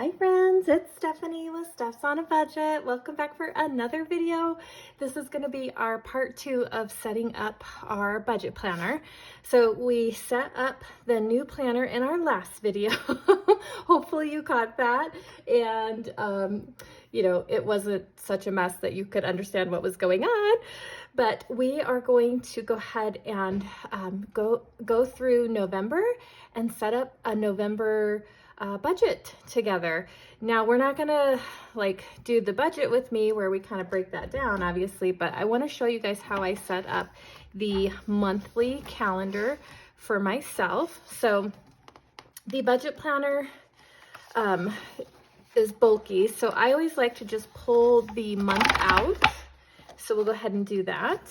Hi friends, it's Stephanie with Stefsonabudget. Welcome back for another video. This is going to be our part 2 of setting up our budget planner. So we set up the new planner in our last video. Hopefully you caught that. And it wasn't such a mess that you could understand what was going on. But we are going to go ahead and go through November and set up a November budget together. Now we're not gonna do the budget with me where we kind of break that down obviously, but I want to show you guys how I set up the monthly calendar for myself. So the budget planner is bulky, so I always like to just pull the month out. So we'll go ahead and do that.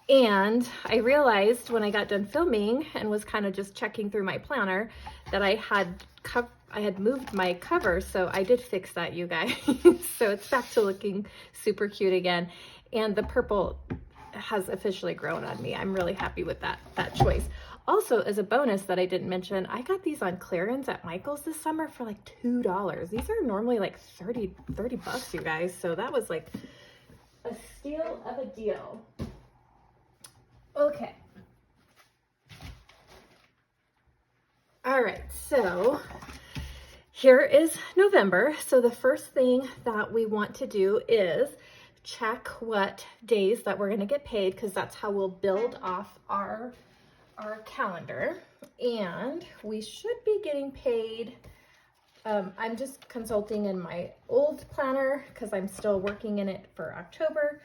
And I realized when I got done filming and was kind of just checking through my planner that I had moved my cover, so I did fix that, you guys. So it's back to looking super cute again. And the purple has officially grown on me. I'm really happy with that choice. Also, as a bonus that I didn't mention, I got these on clearance at Michael's this summer for like $2. These are normally like 30 bucks, you guys. So that was like a steal of a deal. Okay. All right, so here is November. So the first thing that we want to do is check what days that we're going to get paid, because that's how we'll build off our calendar. And we should be getting paid. I'm just consulting in my old planner because I'm still working in it for October.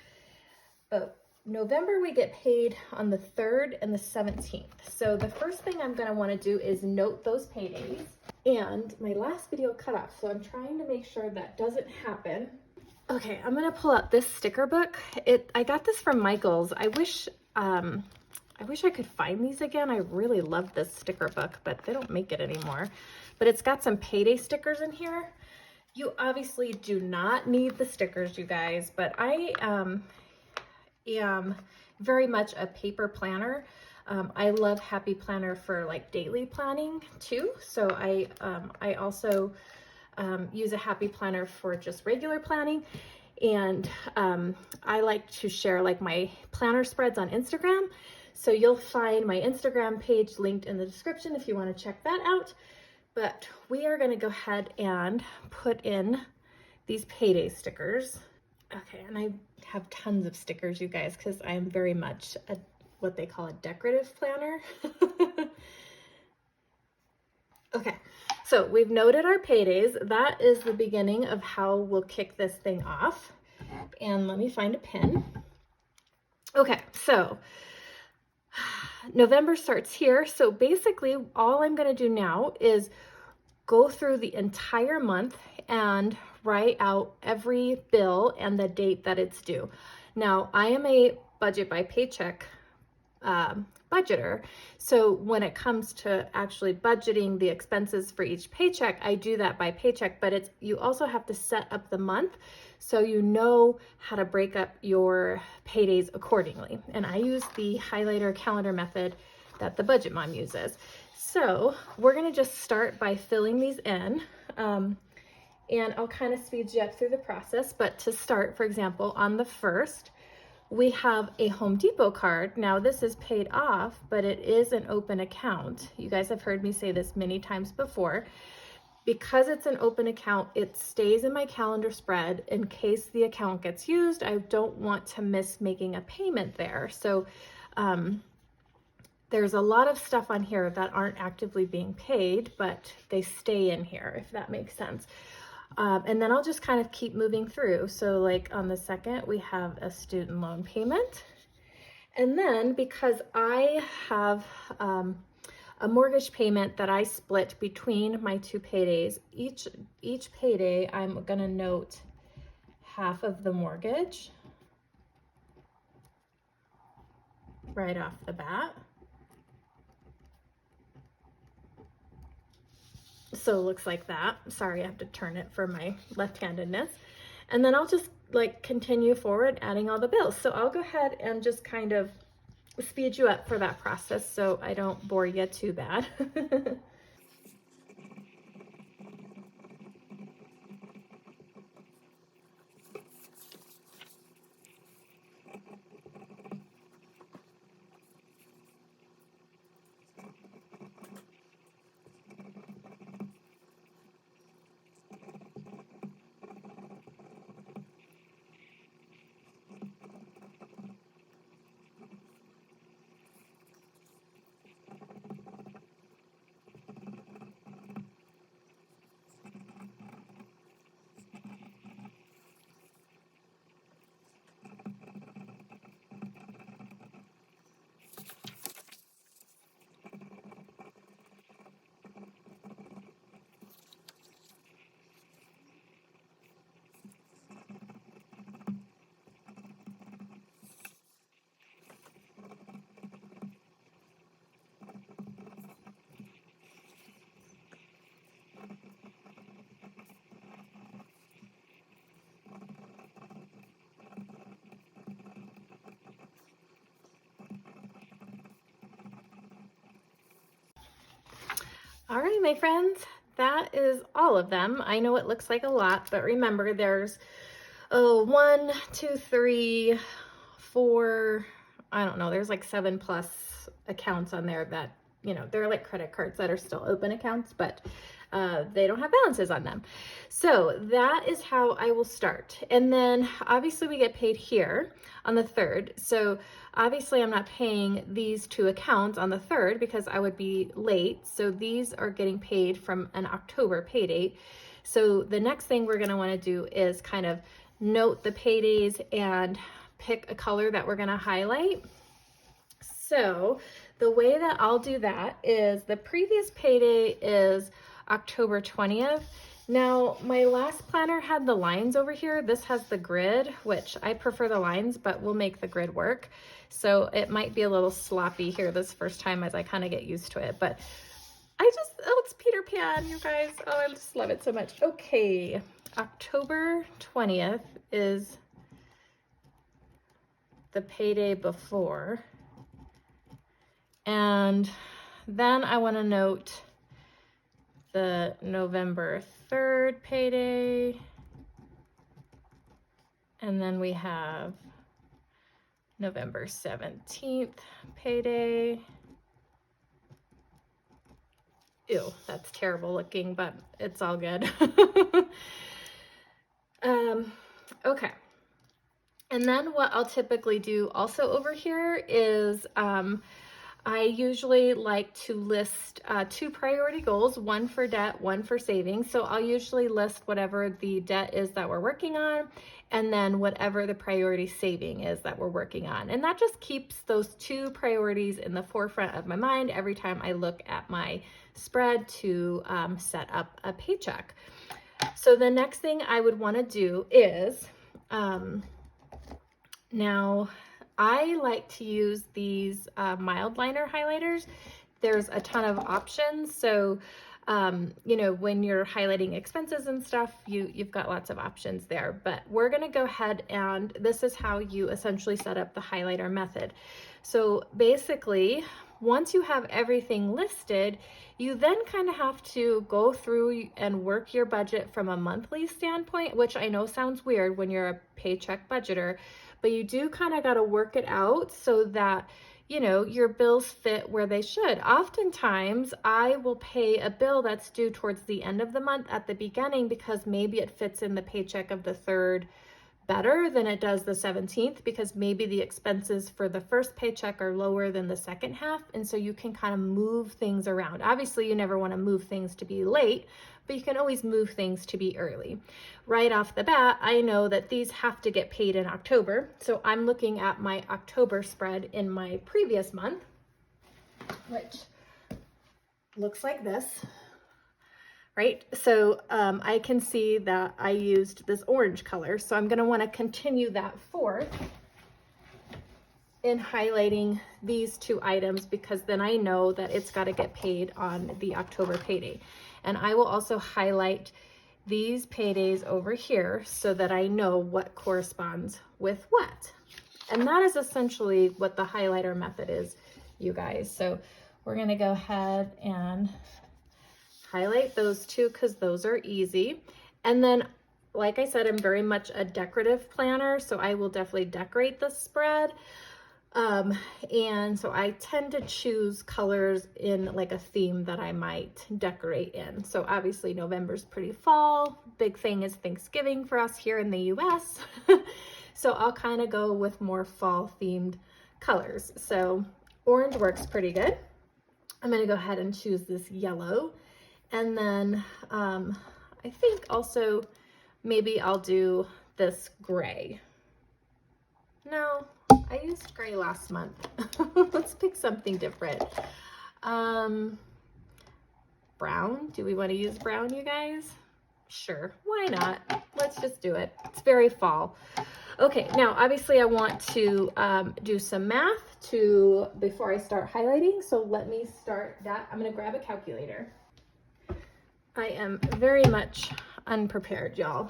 But November we get paid on the 3rd and the 17th. So the first thing I'm going to want to do is note those paydays. And my last video cut off, so I'm trying to make sure that doesn't happen. Okay, I'm going to pull out this sticker book. I got this from Michael's. I wish I could find these again. I really love this sticker book, but they don't make it anymore. But it's got some payday stickers in here. You obviously do not need the stickers, you guys, but I am very much a paper planner. I love Happy Planner for like daily planning too. So I also use a Happy Planner for just regular planning. And I like to share like my planner spreads on Instagram. So you'll find my Instagram page linked in the description if you want to check that out. But we are going to go ahead and put in these payday stickers. Okay, and I have tons of stickers, you guys, because I am very much what they call a decorative planner. Okay, so we've noted our paydays. That is the beginning of how we'll kick this thing off. And let me find a pin. Okay, so November starts here. So basically all I'm going to do now is go through the entire month and write out every bill and the date that it's due. Now, I am a budget by paycheck budgeter. So when it comes to actually budgeting the expenses for each paycheck, I do that by paycheck, but you also have to set up the month so you know how to break up your paydays accordingly. And I use the highlighter calendar method that the Budget Mom uses. So we're going to just start by filling these in. And I'll kind of speed you up through the process. But to start, for example, on the 1st, we have a Home Depot card. Now this is paid off, but it is an open account. You guys have heard me say this many times before. Because it's an open account, it stays in my calendar spread in case the account gets used. I don't want to miss making a payment there. So there's a lot of stuff on here that aren't actively being paid, but they stay in here, if that makes sense. And then I'll just kind of keep moving through. So like on the 2nd, we have a student loan payment. And then because I have a mortgage payment that I split between my 2 paydays, each payday, I'm gonna note half of the mortgage right off the bat. So it looks like that. Sorry, I have to turn it for my left-handedness. And then I'll just continue forward adding all the bills. So I'll go ahead and just kind of speed you up for that process so I don't bore you too bad. All right, my friends, that is all of them. I know it looks like a lot, but remember there's 1, 2, 3, 4, I don't know, there's like 7+ accounts on there that, you know, they're like credit cards that are still open accounts, but they don't have balances on them. So that is how I will start. And then obviously we get paid here on the 3rd. So obviously I'm not paying these 2 accounts on the 3rd because I would be late. So these are getting paid from an October pay date. So the next thing we're gonna wanna do is kind of note the paydays and pick a color that we're gonna highlight. So the way that I'll do that is the previous payday is October 20th. Now my last planner had the lines over here. This has the grid, which I prefer the lines, but we'll make the grid work. So it might be a little sloppy here this first time as I kind of get used to it, but oh, it's Peter Pan, you guys. Oh, I just love it so much. Okay, October 20th is the payday before. And then I want to note the November 3rd payday. And then we have November 17th payday. Ew, that's terrible looking, but it's all good. Okay. And then what I'll typically do also over here is I usually like to list 2 priority goals, one for debt, one for savings. So I'll usually list whatever the debt is that we're working on, and then whatever the priority saving is that we're working on. And that just keeps those 2 priorities in the forefront of my mind every time I look at my spread to set up a paycheck. So the next thing I would want to do is, now I like to use these mild liner highlighters. There's a ton of options. So, you know, when you're highlighting expenses and stuff, you've got lots of options there, but we're going to go ahead and this is how you essentially set up the highlighter method. So basically, once you have everything listed, you then kind of have to go through and work your budget from a monthly standpoint, which I know sounds weird when you're a paycheck budgeter, but you do kind of got to work it out so that, you know, your bills fit where they should. Oftentimes, I will pay a bill that's due towards the end of the month at the beginning because maybe it fits in the paycheck of the 3rd better than it does the 17th, because maybe the expenses for the first paycheck are lower than the second half. And so you can kind of move things around. Obviously, you never want to move things to be late, but you can always move things to be early. Right off the bat, I know that these have to get paid in October. So I'm looking at my October spread in my previous month, which looks like this. Right? So I can see that I used this orange color. So I'm going to want to continue that forth in highlighting these 2 items, because then I know that it's got to get paid on the October payday. And I will also highlight these paydays over here so that I know what corresponds with what. And that is essentially what the highlighter method is, you guys. So we're going to go ahead and highlight those 2 because those are easy. And then, like I said, I'm very much a decorative planner, so I will definitely decorate the spread. And so I tend to choose colors in like a theme that I might decorate in. So obviously November's pretty fall. Big thing is Thanksgiving for us here in the US. So I'll kind of go with more fall themed colors. So orange works pretty good. I'm going to go ahead and choose this yellow. And then I think also maybe I'll do this gray. No, I used gray last month. Let's pick something different. Brown. Do we want to use brown, you guys? Sure, why not? Let's just do it. It's very fall. Okay, now obviously I want to do some math before I start highlighting. So let me start that. I'm going to grab a calculator. I am very much unprepared, y'all.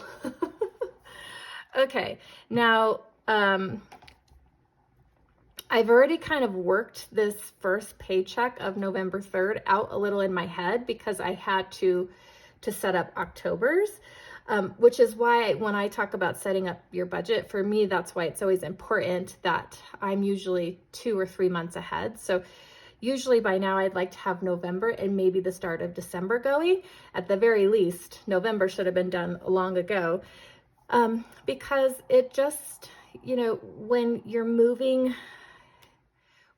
Okay, now I I've already kind of worked this first paycheck of November 3rd out a little in my head because I had to set up October's, which is why when I talk about setting up your budget, for me, that's why it's always important that I'm usually 2 or 3 months ahead. So usually by now I'd like to have November and maybe the start of December going. At the very least, November should have been done long ago, because it just, when you're moving,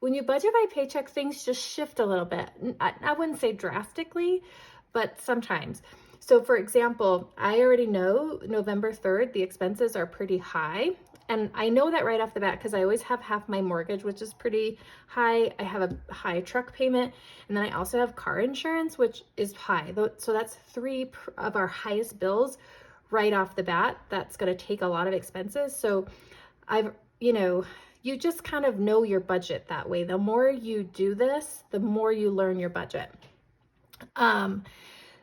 when you budget by paycheck, things just shift a little bit. I wouldn't say drastically, but sometimes. So for example, I already know November 3rd, the expenses are pretty high. And I know that right off the bat because I always have half my mortgage, which is pretty high. I have a high truck payment. And then I also have car insurance, which is high. So that's 3 of our highest bills right off the bat. That's going to take a lot of expenses. So you just kind of know your budget that way. The more you do this, the more you learn your budget.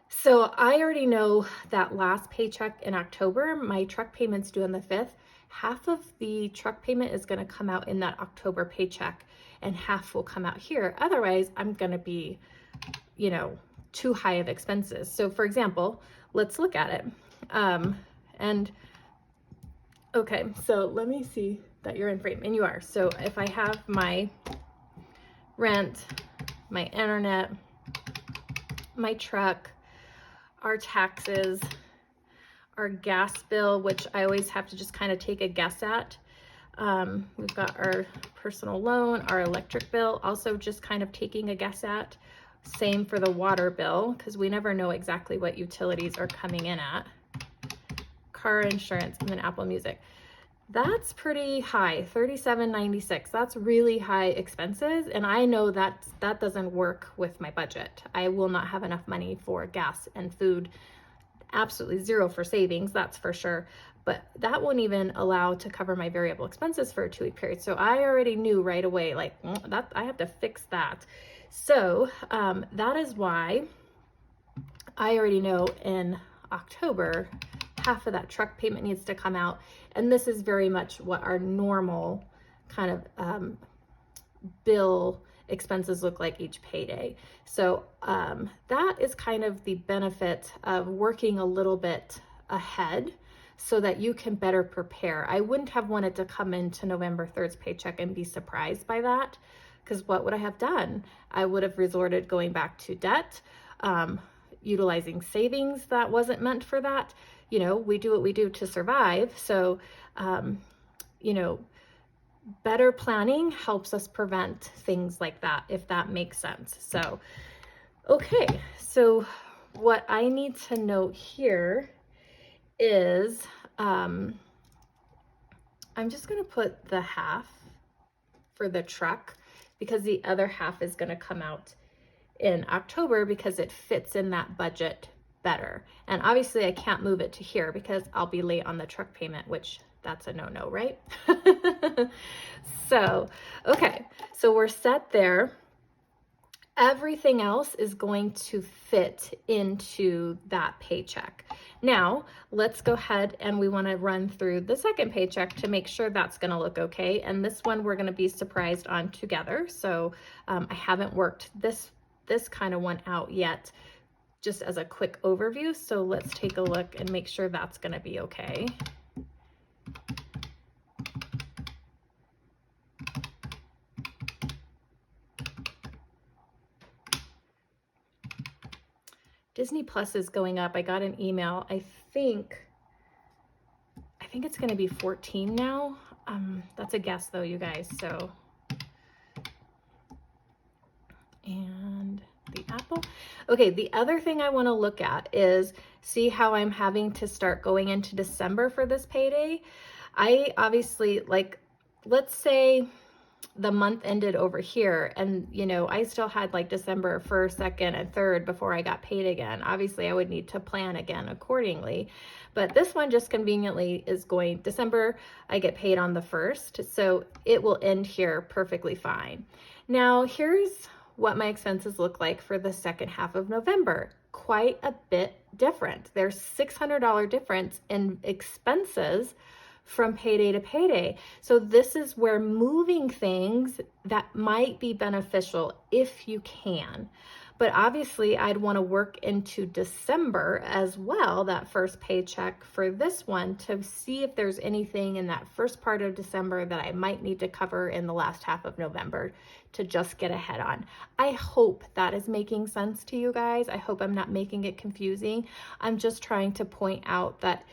So I already know that last paycheck in October, my truck payment's due on the 5th. Half of the truck payment is going to come out in that October paycheck and half will come out here. Otherwise, I'm going to be, too high of expenses. So for example, let's look at it. Okay, so let me see that you're in frame, and you are. So if I have my rent, my internet, my truck, our taxes, our gas bill, which I always have to just kind of take a guess at. We've got our personal loan, our electric bill, also just kind of taking a guess at. Same for the water bill, because we never know exactly what utilities are coming in at. Car insurance, and then Apple Music. That's pretty high, $37.96. That's really high expenses, and I know that doesn't work with my budget. I will not have enough money for gas and food. Absolutely zero for savings, that's for sure. But that won't even allow to cover my variable expenses for a 2-week period. So I already knew right away, like, that I have to fix that. So that is why I already know in October, half of that truck payment needs to come out. And this is very much what our normal kind of bill expenses look like each payday. So that is kind of the benefit of working a little bit ahead so that you can better prepare. I wouldn't have wanted to come into November 3rd's paycheck and be surprised by that, because what would I have done? I would have resorted going back to debt, utilizing savings that wasn't meant for that. We do what we do to survive. So, better planning helps us prevent things like that, if that makes sense. So, okay. So what I need to note here is, I'm just going to put the half for the truck because the other half is going to come out in October because it fits in that budget better. And obviously I can't move it to here because I'll be late on the truck payment, which that's a no-no, right? So, okay, so we're set there. Everything else is going to fit into that paycheck. Now, let's go ahead and we want to run through the second paycheck to make sure that's going to look okay. And this one we're going to be surprised on together. So I haven't worked this kind of one out yet, just as a quick overview. So let's take a look and make sure that's going to be okay. Disney Plus is going up. I got an email. I think it's going to be 14 now. That's a guess though, you guys. So, and the Apple. Okay, the other thing I want to look at is see how I'm having to start going into December for this payday. I obviously, like, let's say the month ended over here and I still had like December 1st, 2nd, and 3rd before I got paid again. Obviously I would need to plan again accordingly, but this one just conveniently is going December. I get paid on the 1st, so it will end here perfectly fine. Now here's what my expenses look like for the second half of November. Quite a bit different. There's $600 difference in expenses from payday to payday. So this is where moving things that might be beneficial if you can. But obviously I'd want to work into December as well, that first paycheck for this one, to see if there's anything in that first part of December that I might need to cover in the last half of November to just get ahead on. I hope that is making sense to you guys. I hope I'm not making it confusing. I'm just trying to point out that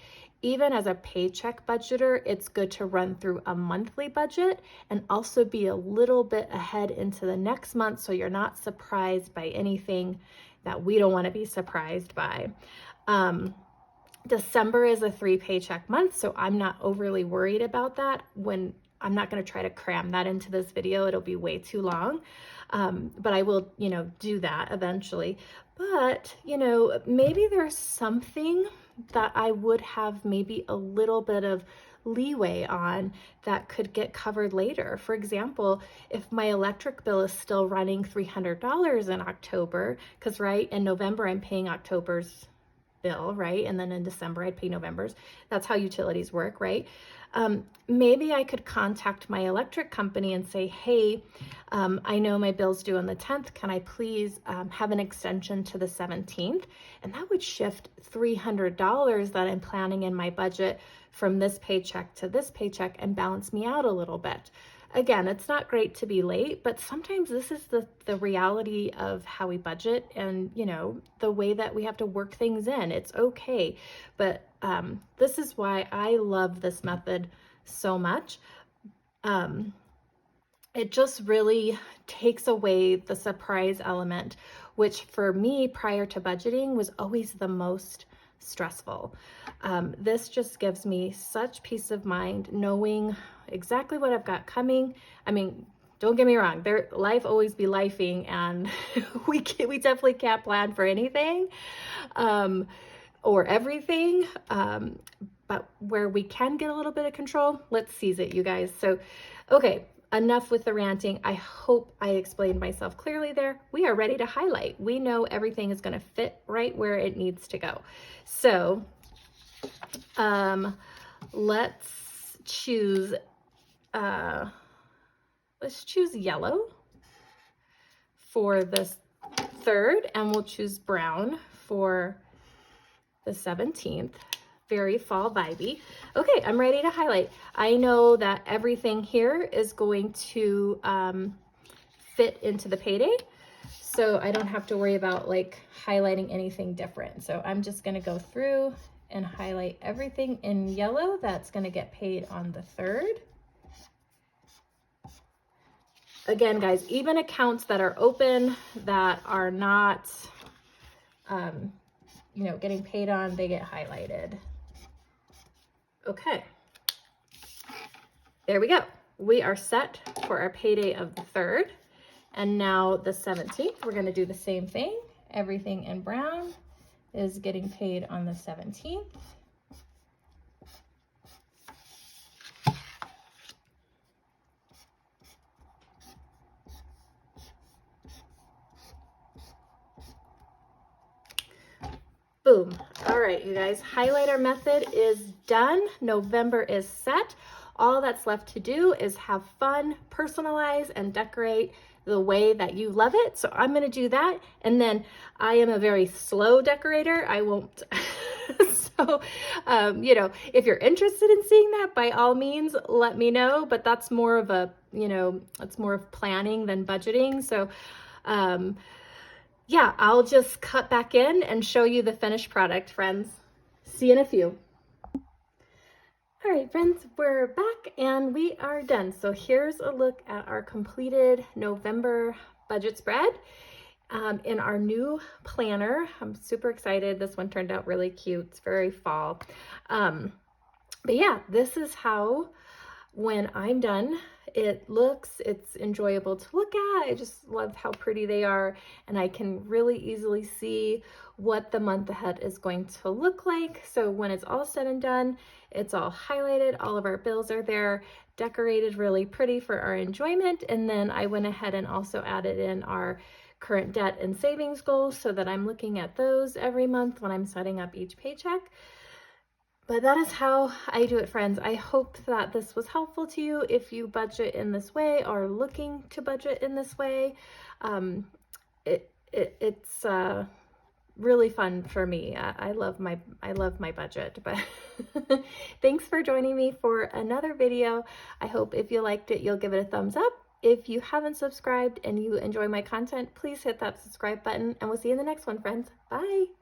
even as a paycheck budgeter, it's good to run through a monthly budget and also be a little bit ahead into the next month so you're not surprised by anything that we don't want to be surprised by. December is a 3 paycheck month, so I'm not overly worried about that. When I'm not going to try to cram that into this video, it'll be way too long. But I will, do that eventually. But, maybe there's something that I would have maybe a little bit of leeway on that could get covered later. For example, if my electric bill is still running $300 in October, because in November I'm paying October's bill, right? And then in December I'd pay November's. That's how utilities work, right? Maybe I could contact my electric company and say, hey, I know my bill's due on the 10th. Can I please have an extension to the 17th? And that would shift $300 that I'm planning in my budget from this paycheck to this paycheck and balance me out a little bit. Again, it's not great to be late, but sometimes this is the reality of how we budget and, the way that we have to work things in. It's okay. But this is why I love this method so much. It just really takes away the surprise element, which for me prior to budgeting was always the most stressful. This just gives me such peace of mind knowing exactly what I've got coming. I mean, don't get me wrong, life always be lifing, and we definitely can't plan for anything or everything. But where we can get a little bit of control, let's seize it, you guys. So, okay, enough with the ranting. I hope I explained myself clearly there. We are ready to highlight. We know everything is going to fit right where it needs to go. So let's choose yellow for this third, and we'll choose brown for the 17th. Very fall vibey. Okay, I'm ready to highlight. I know that everything here is going to fit into the payday, so I don't have to worry about highlighting anything different. So I'm just gonna go through and highlight everything in yellow that's gonna get paid on the 3rd. Again, guys, even accounts that are open that are not, getting paid on, they get highlighted. Okay, there we go. We are set for our payday of the 3rd. And now the 17th, we're gonna do the same thing. Everything in brown is getting paid on the 17th. Boom. All right, you guys, highlighter method is done. November is set. All that's left to do is have fun, personalize, and decorate the way that you love it. So I'm going to do that. And then I am a very slow decorator. I won't. So, if you're interested in seeing that, by all means, let me know. But that's more of a, it's more of planning than budgeting. So, yeah, I'll just cut back in and show you the finished product, friends. See you in a few. All right, friends, we're back and we are done. So here's a look at our completed November budget spread in our new planner. I'm super excited. This one turned out really cute. It's very fall. But yeah, this is how, when I'm done, it looks. It's enjoyable to look at. I just love how pretty they are, and I can really easily see what the month ahead is going to look like. So when it's all said and done, it's all highlighted, all of our bills are there, decorated really pretty for our enjoyment. And then I went ahead and also added in our current debt and savings goals so that I'm looking at those every month when I'm setting up each paycheck. But that is how I do it, friends. I hope that this was helpful to you if you budget in this way or looking to budget in this way. It's really fun for me. I love my budget. But thanks for joining me for another video. I hope if you liked it, you'll give it a thumbs up. If you haven't subscribed and you enjoy my content, please hit that subscribe button, and we'll see you in the next one, friends. Bye.